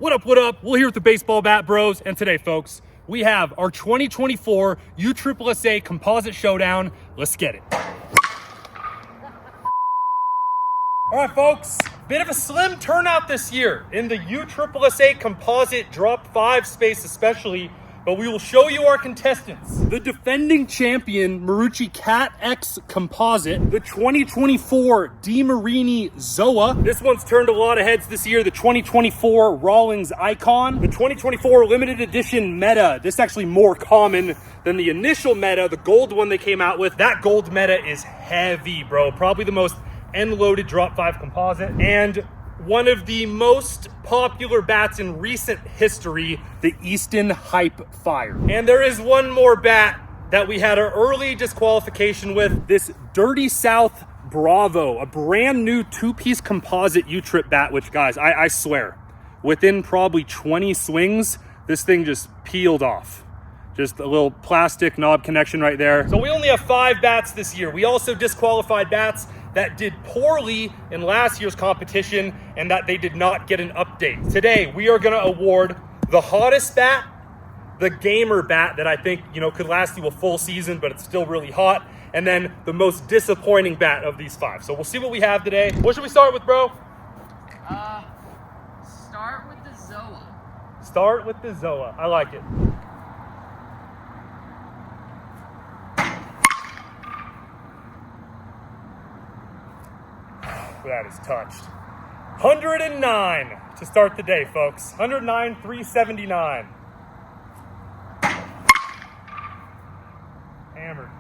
What up, what up? We're here with the Baseball Bat Bros, and today, folks, we have our 2024 USSSA Composite Showdown. Let's get it. All right, folks, bit of a slim turnout this year in the USSSA Composite Drop 5 space especially, but we will show you our contestants. The defending champion, Marucci Cat X Composite. The 2024 DeMarini Zoa. This one's turned a lot of heads this year. The 2024 Rawlings Icon. The 2024 limited edition Meta. This is actually more common than the initial Meta, the gold one they came out with. That gold Meta is heavy, bro. Probably the most end-loaded Drop 5 composite. And one of the most popular bats in recent history, the Easton Hype Fire. And there is one more bat that we had an early disqualification with, this Dirty South Bravo, a brand new two-piece composite U-Trip bat, which, guys, I swear, within probably 20 swings, this thing just peeled off. Just a little plastic knob connection right there. So we only have 5 bats this year. We also disqualified bats that did poorly in last year's competition and that they did not get an update. Today, we are gonna award the hottest bat, the gamer bat that I think, could last you a full season, but it's still really hot, and then the most disappointing bat of these 5. So we'll see what we have today. What should we start with, bro? Start with the Zoa. Start with the Zoa. I like it. That is touched. 109 to start the day, folks. 109, 379. Hammered.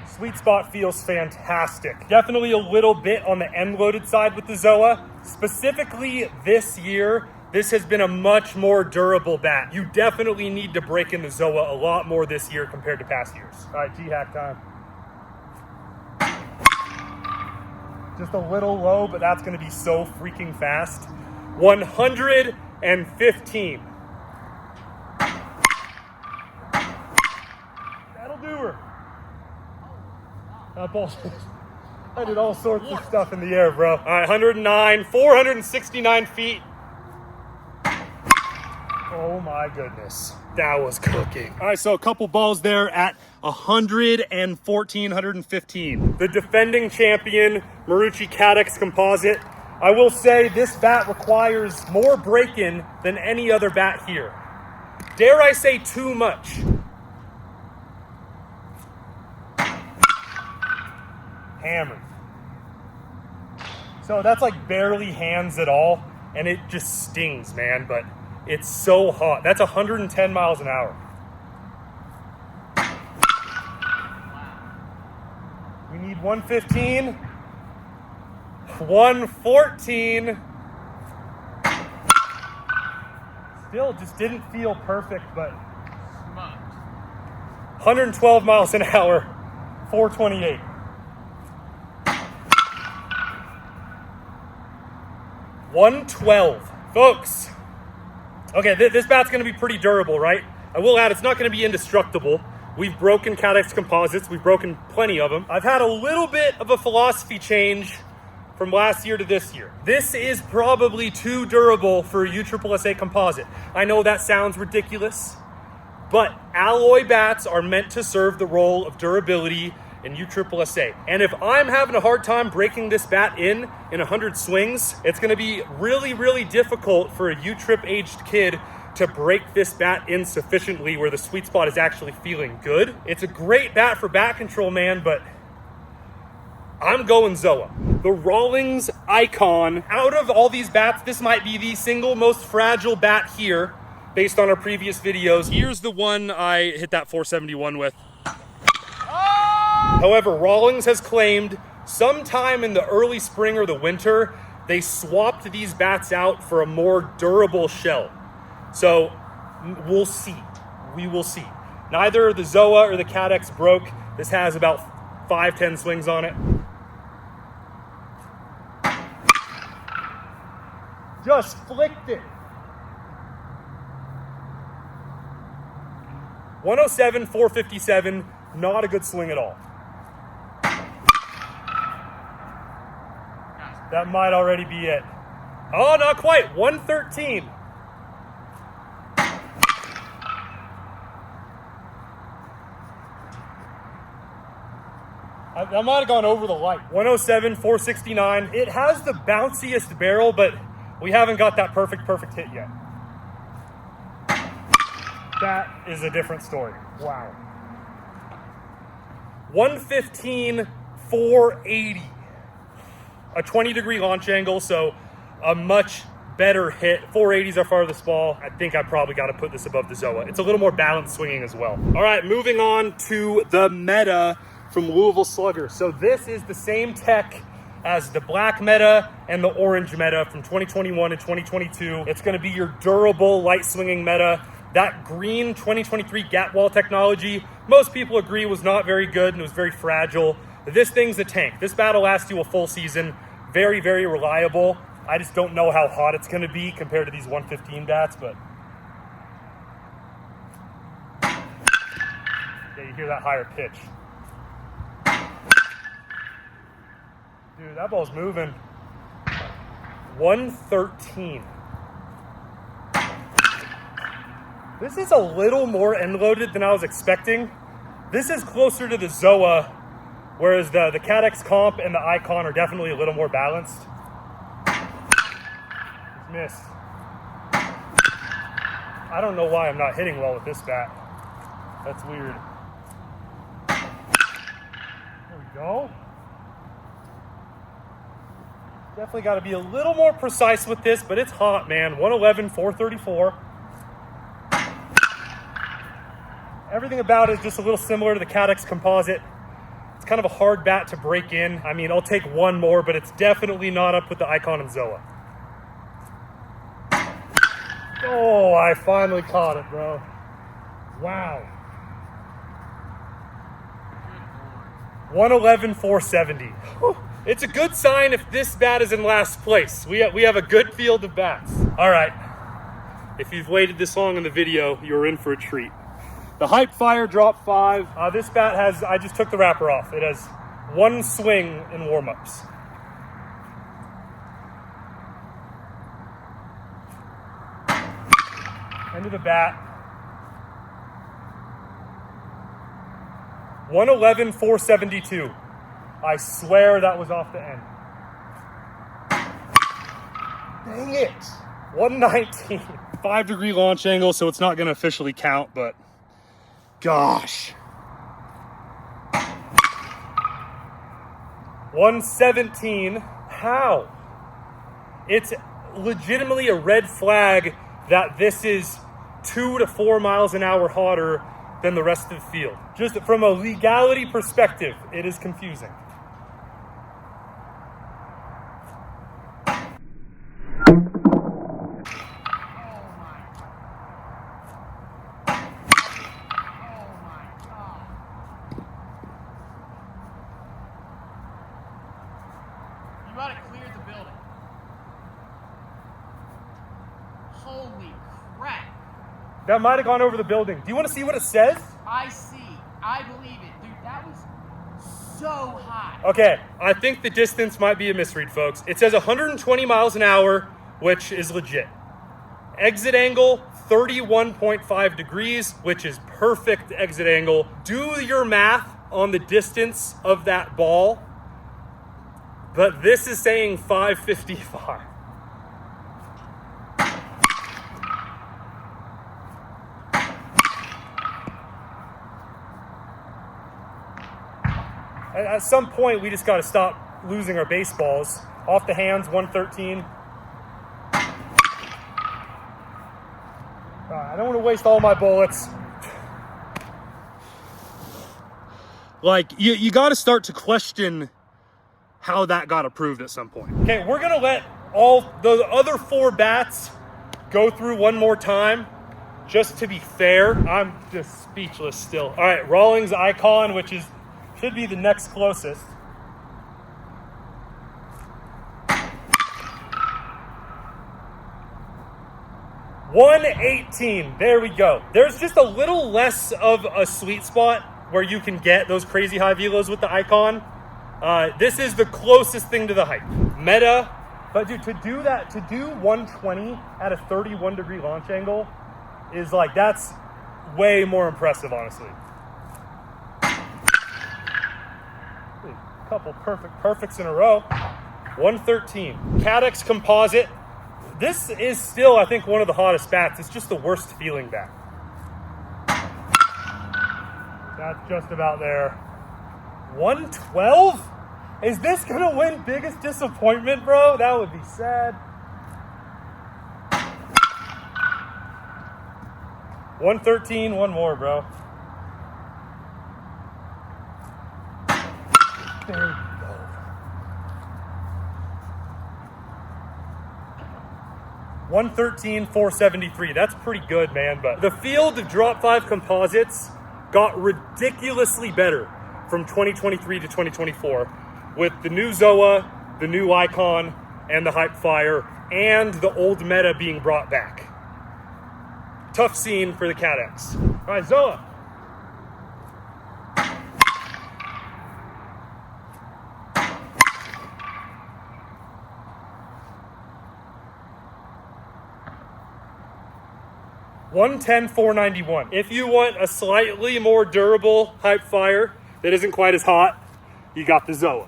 Sweet spot feels fantastic. Definitely a little bit on the end-loaded side with the Zoa. Specifically this year, this has been a much more durable bat. You definitely need to break in the Zoa a lot more this year compared to past years. All right, G-hack time. Just a little low, but that's going to be so freaking fast. 115. That'll do her. Bullshit. I did all sorts of stuff in the air, bro. All right, 109, 469 feet. Oh my goodness. That was cooking. All right, so a couple balls there at 114, 115. The defending champion, Marucci Cat X Composite. I will say this bat requires more break-in than any other bat here. Dare I say too much? Hammered. So that's like barely hands at all, and it just stings, man, but it's so hot. That's 110 miles an hour. We need 115. 114. Still just didn't feel perfect, but 112 miles an hour. 428. $112. Folks. Okay, this bat's going to be pretty durable, right? I will add, it's not going to be indestructible. We've broken Cat X composites. We've broken plenty of them. I've had a little bit of a philosophy change from last year to this year. This is probably too durable for a USSSA composite. I know that sounds ridiculous, but alloy bats are meant to serve the role of durability in USSSA. And if I'm having a hard time breaking this bat in 100 swings, it's gonna be really, really difficult for a U-Trip aged kid to break this bat in sufficiently where the sweet spot is actually feeling good. It's a great bat for bat control, man, but I'm going Zoa. The Rawlings Icon. Out of all these bats, this might be the single most fragile bat here based on our previous videos. Here's the one I hit that 471 with. However, Rawlings has claimed sometime in the early spring or the winter, they swapped these bats out for a more durable shell. So we'll see. We will see. Neither the Zoa or the Cat X broke. This has about 5-10 swings on it. Just flicked it. 107, 457, not a good swing at all. That might already be it. Oh, not quite. 113. I might have gone over the light. 107, 469. It has the bounciest barrel, but we haven't got that perfect hit yet. That is a different story. Wow. 115, 480. A 20-degree launch angle, so a much better hit. 480s our farthest ball. I think I probably got to put this above the ZOA. It's a little more balanced swinging as well. All right, moving on to the Meta from Louisville Slugger. So this is the same tech as the black Meta and the orange Meta from 2021 and 2022. It's going to be your durable, light swinging Meta. That green 2023 gap wall technology, most people agree was not very good and it was very fragile. This thing's a tank. This bat will last you a full season. Very, very reliable. I just don't know how hot it's going to be compared to these 115 bats, but yeah, you hear that higher pitch. Dude, that ball's moving. 113. This is a little more end loaded than I was expecting. This is closer to the ZOA, whereas the CADX Comp and the Icon are definitely a little more balanced. It's missed. I don't know why I'm not hitting well with this bat. That's weird. There we go. Definitely got to be a little more precise with this, but it's hot, man. 111, 434. Everything about it is just a little similar to the CADX Composite. It's kind of a hard bat to break in. I mean, I'll take one more, but it's definitely not up with the Icon and ZOA. Oh, I finally caught it, bro. Wow. 111, 470. Whew. It's a good sign if this bat is in last place. We have a good field of bats. All right. If you've waited this long in the video, you're in for a treat. The Hype Fire Drop 5. This bat has, I just took the wrapper off. It has one swing in warm-ups. End of the bat. 111, 472. I swear that was off the end. Dang it. 119. 5-degree launch angle, so it's not going to officially count, but gosh. 117. How? It's legitimately a red flag that this is 2 to 4 miles an hour hotter than the rest of the field. Just from a legality perspective, it is confusing. You gotta clear the building. Holy crap. That might have gone over the building. Do you want to see what it says? I see. I believe it. Dude, that was so high. Okay, I think the distance might be a misread, folks. It says 120 miles an hour, which is legit. Exit angle, 31.5 degrees, which is perfect exit angle. Do your math on the distance of that ball. But this is saying 555. At some point, we just got to stop losing our baseballs. Off the hands, 113. I don't want to waste all my bullets. Like, you got to start to question how that got approved at some point. Okay, we're gonna let all the other 4 bats go through one more time, just to be fair. I'm just speechless still. All right, Rawlings Icon, which should be the next closest. $118, there we go. There's just a little less of a sweet spot where you can get those crazy high velos with the Icon. This is the closest thing to the Hype. Meta But dude, to do 120 at a 31-degree launch angle is like, that's way more impressive, honestly. A couple perfects in a row. 113. Cadex Composite. This is still, I think, one of the hottest bats. It's just the worst feeling bat. That's just about there. 112? Is this gonna win biggest disappointment, bro? That would be sad. 113, one more, bro. There you go. 113, 473. That's pretty good, man. But the field of drop 5 composites got ridiculously better from 2023 to 2024 with the new ZOA, the new Icon, and the Hype Fire, and the old meta being brought back. Tough scene for the Cadex. All right, ZOA. $110, $491. If you want a slightly more durable Hype Fire that isn't quite as hot, you got the ZOA.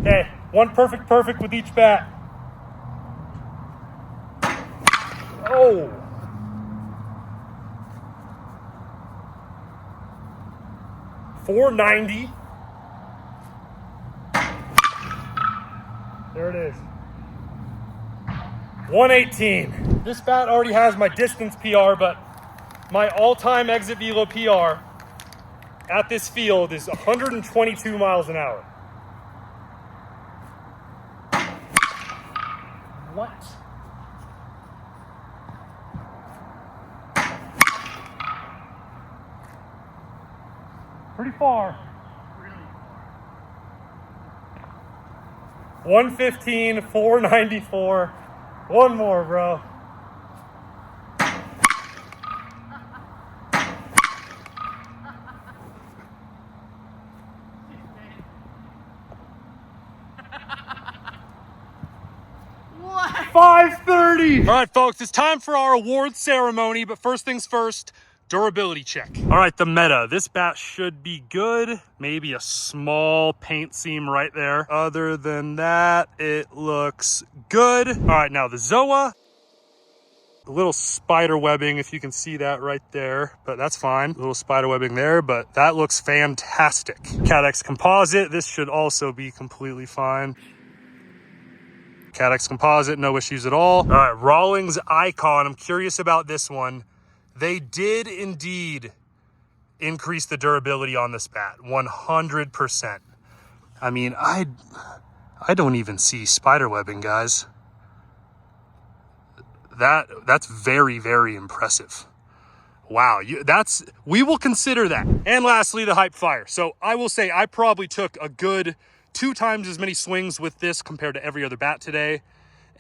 Okay, one perfect with each bat. Oh. $490. There it is. 118. This bat already has my distance PR, but my all-time exit velo PR at this field is 122 miles an hour. What? Pretty far. Really far. 115, 494. One more, bro. What? 530. All right, folks, it's time for our awards ceremony, but first things first, durability check. All right, the meta. This bat should be good. Maybe a small paint seam right there. Other than that, it looks good. All right, now the ZOA. A little spider webbing, if you can see that right there, but that's fine. A little spider webbing there, but that looks fantastic. Cadex Composite, this should also be completely fine. Cadex Composite, no issues at all. All right, Rawlings Icon. I'm curious about this one. They did indeed increase the durability on this bat, 100%. I mean, I don't even see spider webbing, guys. That's very, very impressive. Wow, we will consider that. And lastly, the Hype Fire. So I will say I probably took a good 2 times as many swings with this compared to every other bat today,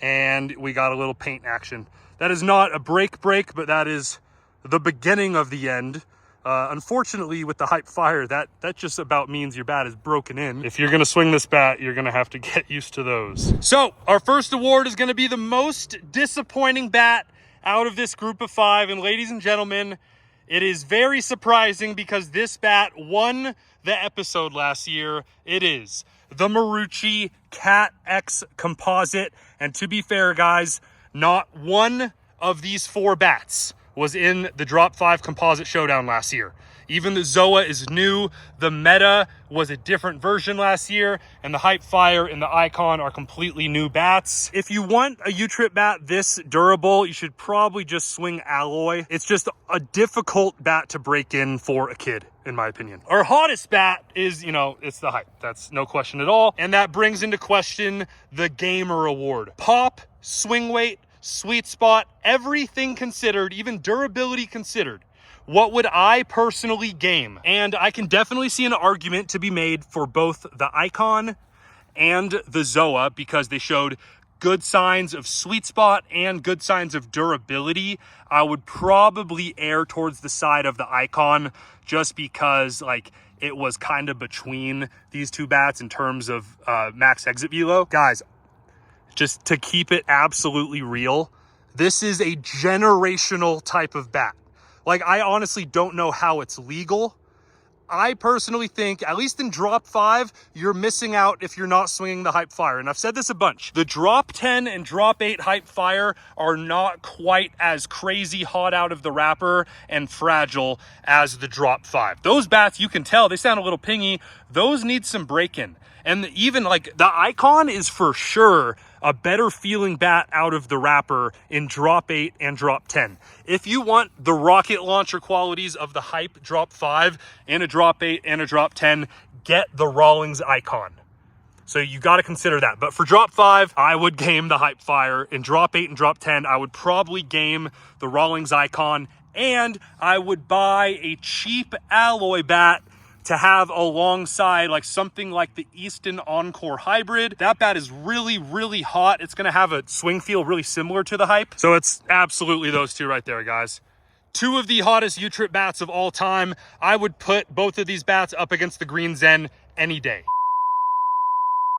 and we got a little paint action. That is not a break, but that is the beginning of the end. Unfortunately, with the Hype Fire, that just about means your bat is broken in. If you're gonna swing this bat, you're gonna have to get used to those. So our first award is gonna be the most disappointing bat out of this group of 5. And ladies and gentlemen, it is very surprising because this bat won the episode last year. It is the Marucci Cat X Composite. And to be fair, guys, not one of these 4 bats was in the Drop 5 Composite Showdown last year. Even the ZOA is new. The Meta was a different version last year, and the Hype Fire and the Icon are completely new bats. If you want a U-Trip bat this durable, you should probably just swing Alloy. It's just a difficult bat to break in for a kid, in my opinion. Our hottest bat is, it's the Hype. That's no question at all. And that brings into question the Gamer Award. Pop, swing weight, sweet spot, everything considered, even durability considered, what would I personally game? And I can definitely see an argument to be made for both the Icon and the ZOA because they showed good signs of sweet spot and good signs of durability. I would probably err towards the side of the Icon just because, it was kind of between these two bats in terms of max exit velo. Guys, just to keep it absolutely real, this is a generational type of bat. Like, I honestly don't know how it's legal. I personally think, at least in drop 5, you're missing out if you're not swinging the Hype Fire. And I've said this a bunch. The drop 10 and drop 8 Hype Fire are not quite as crazy hot out of the wrapper and fragile as the drop 5. Those bats, you can tell, they sound a little pingy. Those need some break-in. And even like the Icon is for sure a better feeling bat out of the wrapper in drop 8 and drop 10. If you want the rocket launcher qualities of the Hype drop 5 and a drop 8 and a drop 10, get the Rawlings Icon. So you got to consider that. But for drop 5, I would game the Hype Fire. In drop 8 and drop 10, I would probably game the Rawlings Icon, and I would buy a cheap alloy bat to have alongside like something like the Easton Encore Hybrid. That bat is really, really hot. It's gonna have a swing feel really similar to the Hype. So it's absolutely those two right there, guys. Two of the hottest U-Trip bats of all time. I would put both of these bats up against the Green Zen any day.